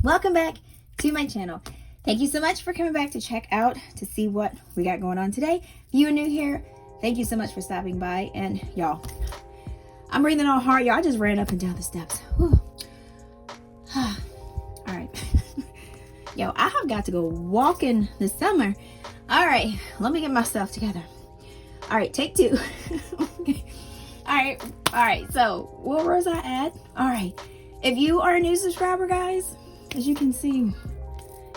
welcome back to my channel. Thank you so much for coming back to check out to see what we got going on today. If you are new here, thank you so much for stopping by. And y'all, I'm breathing all hard. Y'all, I just ran up and down the steps. Whew. All right. Yo, I have got to go walking this summer. All right, let me get myself together. All right, take two. Okay. All right, so where was I at? All right, if you are a new subscriber, guys, as you can see,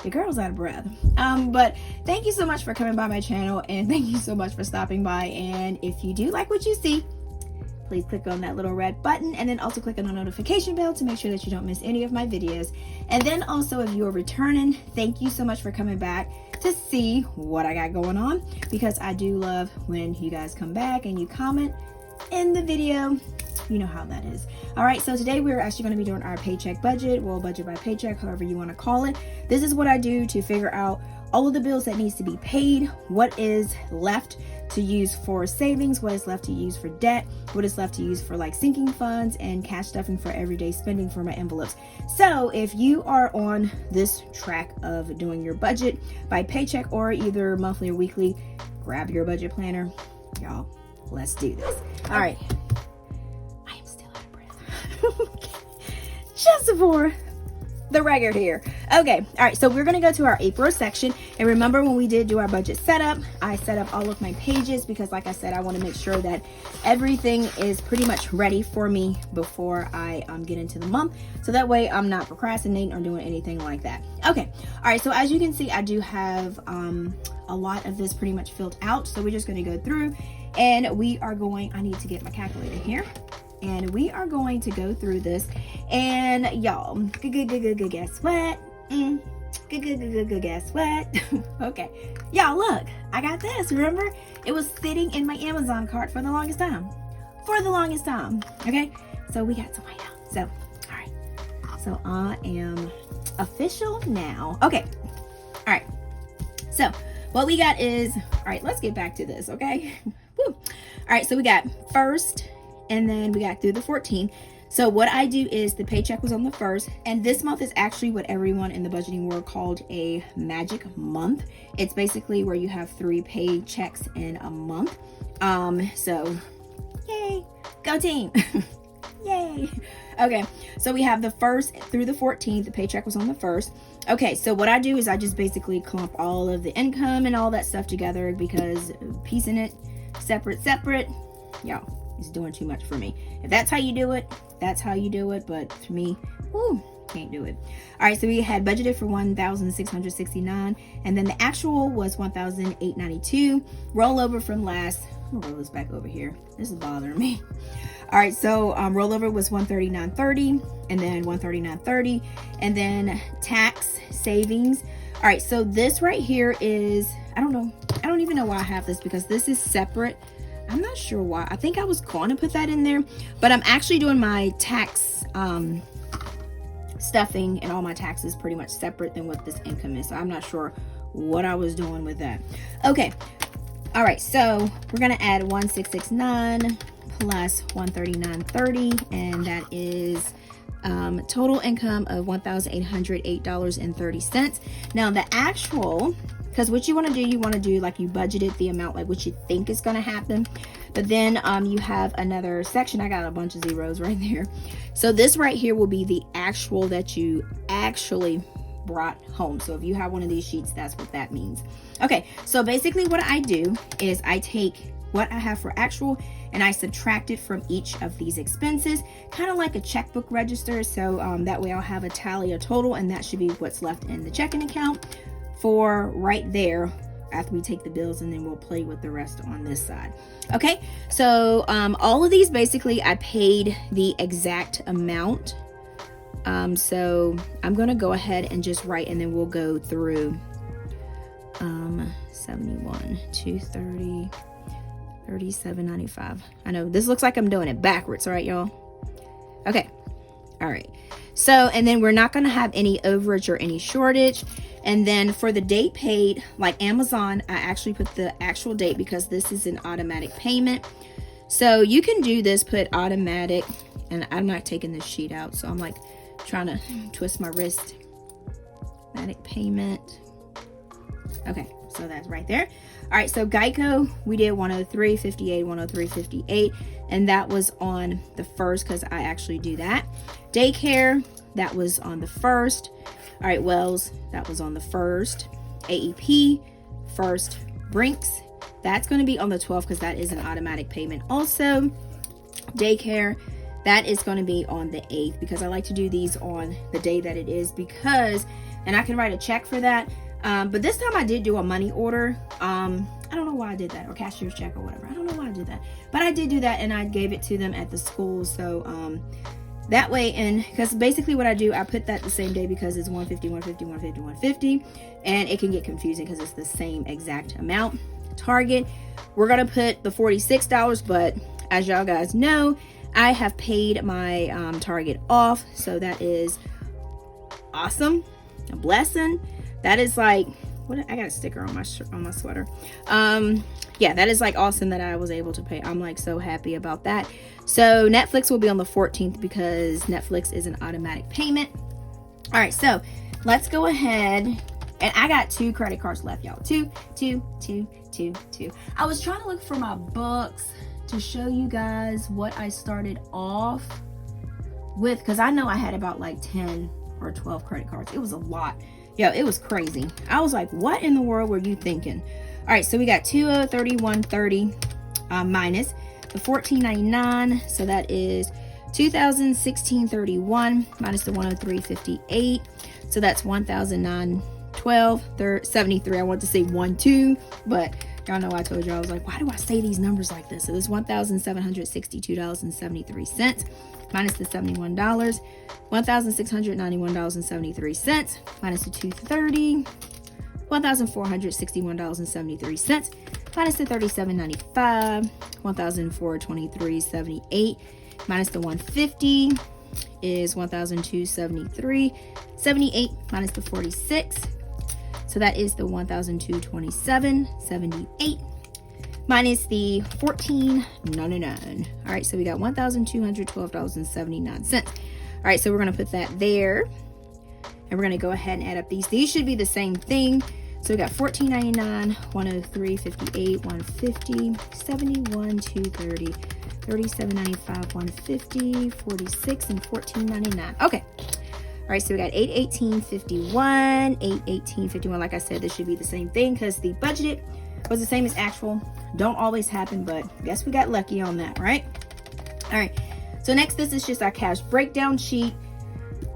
your girl's out of breath. But thank you so much for coming by my channel, and thank you so much for stopping by. And if you do like what you see, please click on that little red button, and then also click on the notification bell to make sure that you don't miss any of my videos. And then also, if you are returning, thank you so much for coming back to see what I got going on, because I do love when you guys come back and you comment in the video. You know how that is. All right, so today we're actually going to be doing our paycheck budget, well, budget by paycheck, however you want to call it. This is what I do to figure out all of the bills that needs to be paid, what is left to use for savings, what is left to use for debt, what is left to use for like sinking funds, and cash stuffing for everyday spending for my envelopes. So if you are on this track of doing your budget by paycheck or either monthly or weekly, grab your budget planner. Y'all, let's do this. All right. I am still out of breath. Just for the record here. Okay, all right, so we're gonna go to our April section. And remember, when we did do our budget setup, I set up all of my pages because, like I said, I want to make sure that everything is pretty much ready for me before I get into the month, so that way I'm not procrastinating or doing anything like that. Okay, all right, so as you can see, I do have a lot of this pretty much filled out, so we're just going to go through, and we are going, I need to get my calculator here, and we are going to go through this. And y'all, guess what? Guess what? Okay, y'all, look, I got this. Remember, it was sitting in my Amazon cart for the longest time. Okay, so we got some white out. So, all right, so I am official now. Okay, all right, so what we got is, all right, let's get back to this. Okay. Woo. All right, so we got first, and then we got through the 14th. So what I do is the paycheck was on the 1st, and this month is actually what everyone in the budgeting world called a magic month. It's basically where you have 3 paychecks in a month. So yay, go team. Yay. Okay, so we have the 1st through the 14th. The paycheck was on the 1st. Okay, so what I do is I just basically clump all of the income and all that stuff together, because piecing it separate, y'all, it's doing too much for me. If that's how you do it, that's how you do it. But for me, can't do it. All right, so we had budgeted for $1,669, and then the actual was $1,892. Rollover from last, I'm gonna roll this back over here. This is bothering me. All right, so rollover was $139.30, and then $139.30, and then tax savings. All right, so this right here is, I don't even know why I have this, because this is separate. I'm not sure why. I think I was going to put that in there, but I'm actually doing my tax stuffing and all my taxes pretty much separate than what this income is. So I'm not sure what I was doing with that. Okay. All right. So we're going to add 1,669 plus 139.30, and that is total income of $1,808.30. Now the actual, because what you want to do, like, you budgeted the amount, like what you think is going to happen, but then you have another section. I got a bunch of zeros right there. So this right here will be the actual that you actually brought home. So if you have one of these sheets, that's what that means. Okay, so basically what I do is I take what I have for actual and I subtract it from each of these expenses, kind of like a checkbook register. So that way I'll have a tally, a total, and that should be what's left in the checking account for right there after we take the bills, and then we'll play with the rest on this side. Okay, so all of these, basically I paid the exact amount. So I'm gonna go ahead and just write, and then we'll go through 71, 230, 37.95. I know this looks like I'm doing it backwards, right, y'all? Okay, all right. So, and then we're not going to have any overage or any shortage. And then for the date paid, like Amazon, I actually put the actual date because this is an automatic payment. So you can do this, put automatic, and I'm not taking this sheet out, so I'm like trying to twist my wrist. automatic payment. Okay, so that's right there. All right, so Geico, we did 103.58, 103.58, and that was on the 1st because I actually do that. Daycare, that was on the 1st. All right, Wells, that was on the 1st. AEP, 1st. Brinks, that's going to be on the 12th because that is an automatic payment. Also, Daycare, that is going to be on the 8th because I like to do these on the day that it is because, and I can write a check for that. But this time I did do a money order. I don't know why I did that, or cashier's check or whatever. I don't know why I did that, but I did do that and I gave it to them at the school. So that way, and because basically what I do, I put that the same day because it's 150, 150, 150, 150, and it can get confusing because it's the same exact amount. Target, we're gonna put the $46, but as y'all guys know, I have paid my Target off, so that is awesome, a blessing. That is like, what, I got a sticker on my shirt, on my sweater. Yeah, that is like awesome that I was able to pay. I'm like so happy about that. So Netflix will be on the 14th because Netflix is an automatic payment. All right, so let's go ahead, and I got 2 credit cards left, y'all. Two. I was trying to look for my books to show you guys what I started off with, because I know I had about like 10 or 12 credit cards. It was a lot. Yo, it was crazy. I was like, what in the world were you thinking? All right, so we got 231.30 minus the $14.99, so that is 2016.31 minus the 103.58, so that's 1,912.73. I want to say 12, but y'all know I told you I was like, why do I say these numbers like this? So this $1,762.73 minus the $71, $1,691.73 minus the $230, $1,461.73 minus the $37.95, $1,423.78 minus the $150 is $1,273.78 minus the $46. So that is the $1,227.78 minus the $14.99. All right, so we got $1,212.79. All right, so we're gonna put that there, and we're gonna go ahead and add up these. These should be the same thing. So we got $14.99, $103.58, $150, $71, $230, $37.95, $150, $46, and $14.99. Okay. All right, so we got $818.51, $818.51. Like I said, this should be the same thing because the budgeted was the same as actual. Don't always happen, but guess we got lucky on that, right? All right, so next, this is just our cash breakdown sheet.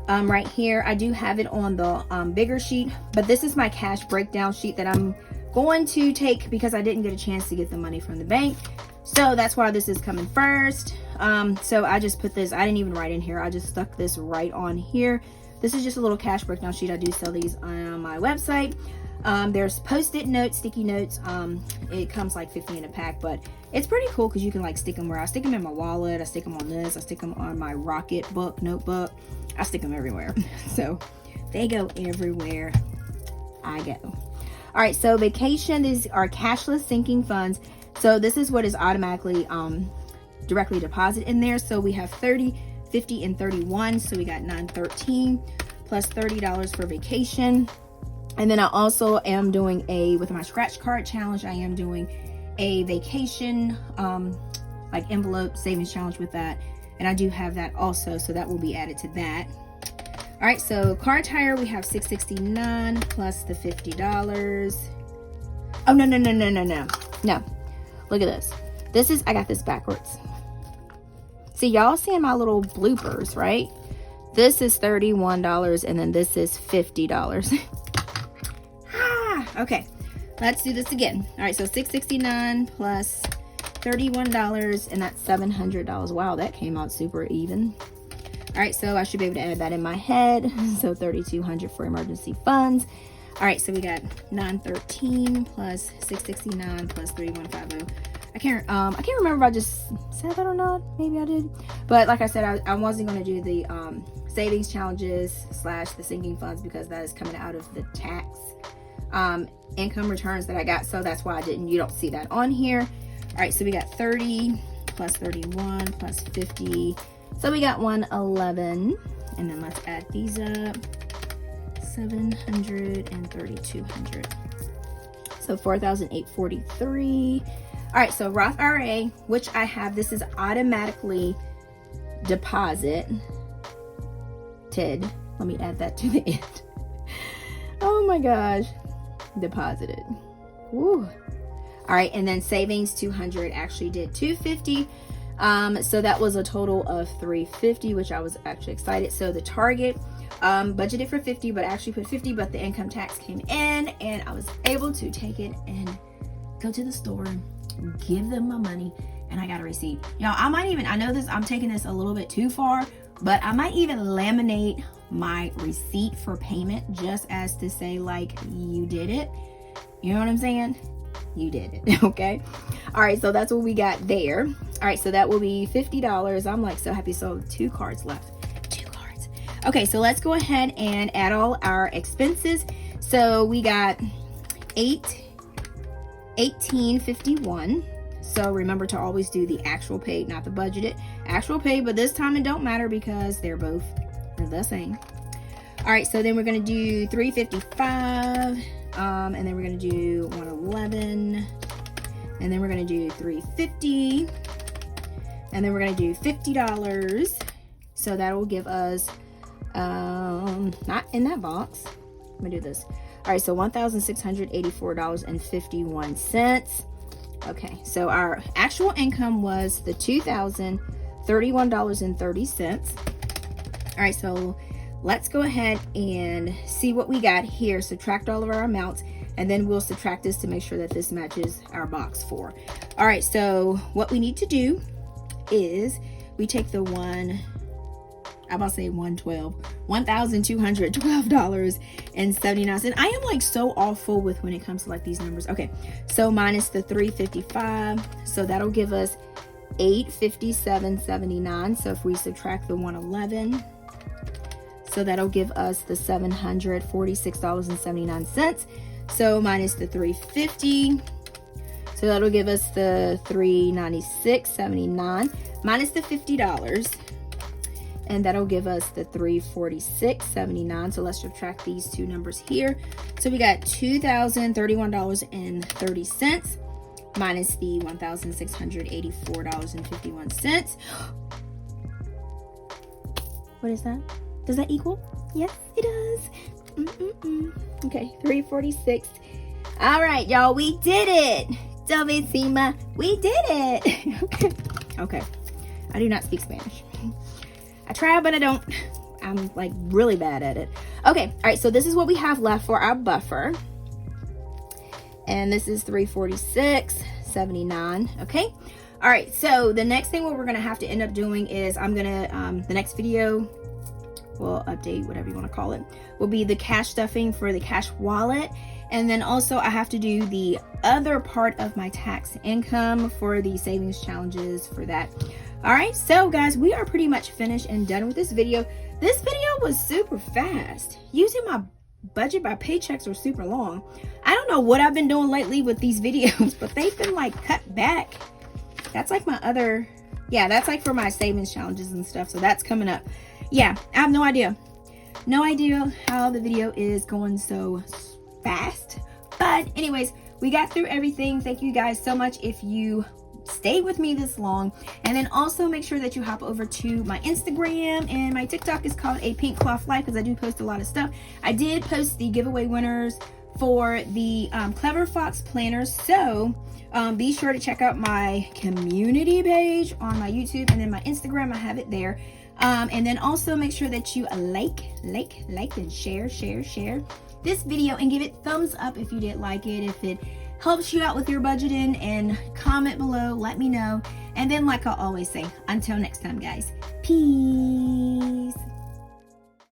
Right here, I do have it on the bigger sheet, but this is my cash breakdown sheet that I'm going to take because I didn't get a chance to get the money from the bank. So that's why this is coming first. So I just put this, I didn't even write in here. I just stuck this right on here. This is just a little cash breakdown sheet. I do sell these on my website. There's post-it notes, sticky notes. It comes like 50 in a pack, but it's pretty cool because you can like stick them where I stick them in my wallet. I stick them on this. I stick them on my Rocket book, notebook. I stick them everywhere. So they go everywhere I go. All right, so vacation, these are cashless sinking funds. So this is what is automatically directly deposited in there. So we have 30, 50, and 31. So we got $913 plus $30 for vacation. And then I also am doing with my scratch card challenge, I am doing a vacation like envelope savings challenge with that. And I do have that also, so that will be added to that. All right, so car tire, we have $669 plus the $50. Oh, no. Look at this. This is, I got this backwards. See, y'all seeing my little bloopers, right? This is $31 and then this is $50. Okay, let's do this again. All right, so $669 plus $31 and that's $700. Wow, that came out super even. All right, so I should be able to add that in my head. So $3,200 for emergency funds. All right, so we got $913 plus $669 plus $3,150. I can't remember if I just said that or not. Maybe I did. But like I said, I wasn't going to do the savings challenges / the sinking funds because that is coming out of the tax income returns that I got. So that's why you don't see that on here. All right, so we got 30 plus 31 plus 50. So we got 111. And then let's add these up. $700 and $3,200. So $4,843. All right, so Roth IRA, which I have, this is automatically deposited. Let me add that to the end. Oh my gosh, deposited. Woo. All right, and then savings 200 actually did 250. So that was a total of 350, which I was actually excited. So the target budgeted for 50, but I actually put 50, but the income tax came in and I was able to take it and go to the store, give them my money, and I got a receipt. Y'all, I know this, I'm taking this a little bit too far, but I might even laminate my receipt for payment just as to say, like, you did it. You know what I'm saying? You did it. Okay. All right, so that's what we got there. All right, so that will be $50. I'm like so happy. So 2 cards left. 2 cards. Okay, so let's go ahead and add all our expenses. So we got $18.51. So remember to always do the actual pay, not the budgeted. Actual pay, but this time it don't matter because they're both the same. All right, so then we're gonna do $355, and then we're gonna do $111, and then we're gonna do $350, and then we're gonna do $50. So that will give us not in that box. Let me do this. All right, so $1,684.51. Okay, so our actual income was the $2,031.30. All right, so let's go ahead and see what we got here. Subtract all of our amounts, and then we'll subtract this to make sure that this matches our box 4. All right, so what we need to do is we take the $1,212.79. I am like so awful with when it comes to like these numbers. Okay, so minus the 355, so that'll give us $857.79. So if we subtract the 111, so that'll give us the $746.79. So minus the 350, so that'll give us the $396.79 minus the $50. And that'll give us the $346.79. So let's subtract these 2 numbers here. So we got $2,031.30 minus the $1,684.51. What is that? Does that equal? Yes, it does. Okay, 346. All right, y'all, we did it. Dovecima, we did it. Okay. I do not speak Spanish. I try, but I don't. I'm like really bad at it. Okay, all right, so this is what we have left for our buffer. And this is $346.79, okay? All right, so the next thing what we're gonna have to end up doing is I'm gonna, the next video, well, update, whatever you wanna call it, will be the cash stuffing for the cash wallet. And then also I have to do the other part of my tax income for the savings challenges for that. All right, so guys, we are pretty much finished and done with this video. This video was super fast. Usually my budget by paychecks are super long. I don't know what I've been doing lately with these videos, but they've been like cut back. That's like my other, yeah, that's like for my savings challenges and stuff. So that's coming up. Yeah, I have no idea. No idea how the video is going so fast. But anyways, we got through everything. Thank you guys so much if you stayed with me this long. And then also make sure that you hop over to my Instagram, and my TikTok is called A Pink Cloth Life because I do post a lot of stuff. I did post the giveaway winners for the Clever Fox planners. So be sure to check out my community page on my YouTube, and then my Instagram, I have it there. And then also make sure that you like and share this video and give it thumbs up if you did like it, if it helps you out with your budgeting, and comment below, let me know. And then like I always say, until next time guys, peace.